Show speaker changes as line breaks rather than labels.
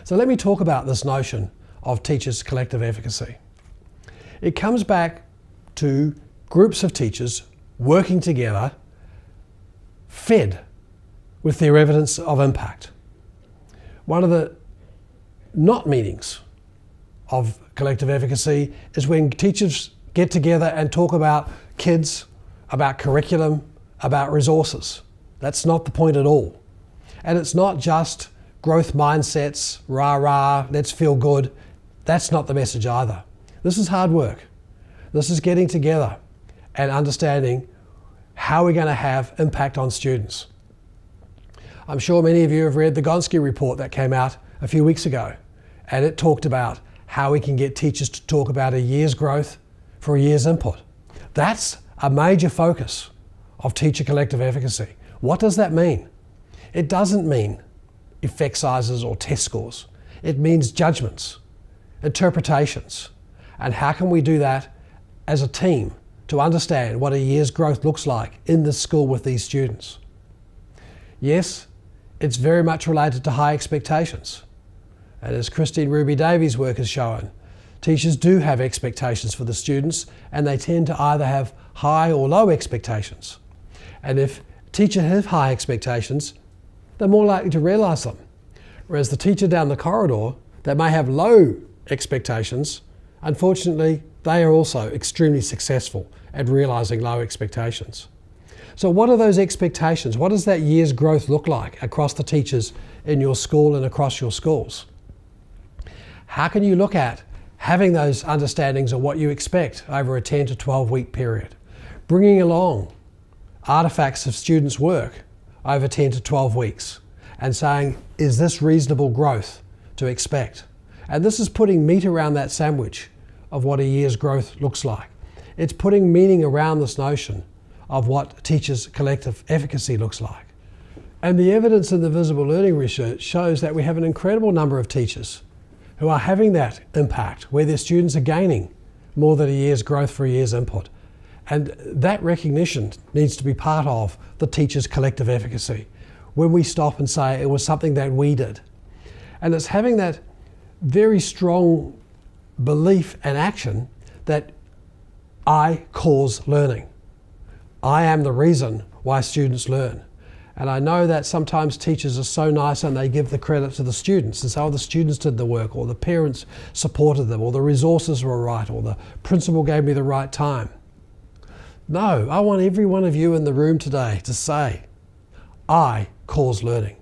So let me talk about this notion of teachers' collective efficacy. It comes back to groups of teachers working together, fed with their evidence of impact. One of the not meanings of collective efficacy is when teachers get together and talk about kids, about curriculum, about resources. That's not the point at all. And it's not just growth mindsets, rah-rah, let's feel good. That's not the message either. This is hard work. This is getting together and understanding how we're going to have impact on students. I'm sure many of you have read the Gonski report that came out a few weeks ago, and it talked about how we can get teachers to talk about a year's growth for a year's input. That's a major focus of teacher collective efficacy. What does that mean? It doesn't mean effect sizes or test scores. It means judgments, interpretations, and how can we do that as a team to understand what a year's growth looks like in this school with these students. Yes, it's very much related to high expectations. And as Christine Ruby Davies' work has shown, teachers do have expectations for the students, and they tend to either have high or low expectations. And if teachers have high expectations, they're more likely to realise them. Whereas the teacher down the corridor that may have low expectations, unfortunately, they are also extremely successful at realising low expectations. So what are those expectations? What does that year's growth look like across the teachers in your school and across your schools? How can you look at having those understandings of what you expect over a 10 to 12 week period? Bringing along artifacts of students' work over 10 to 12 weeks and saying, is this reasonable growth to expect? And this is putting meat around that sandwich of what a year's growth looks like. It's putting meaning around this notion of what teachers' collective efficacy looks like. And the evidence in the visible learning research shows that we have an incredible number of teachers who are having that impact, where their students are gaining more than a year's growth for a year's input. And that recognition needs to be part of the teachers' collective efficacy, when we stop and say it was something that we did. And it's having that very strong belief and action that I cause learning. I am the reason why students learn. And I know that sometimes teachers are so nice and they give the credit to the students and say, oh, the students did the work, or the parents supported them, or the resources were right, or the principal gave me the right time. No, I want every one of you in the room today to say, I cause learning.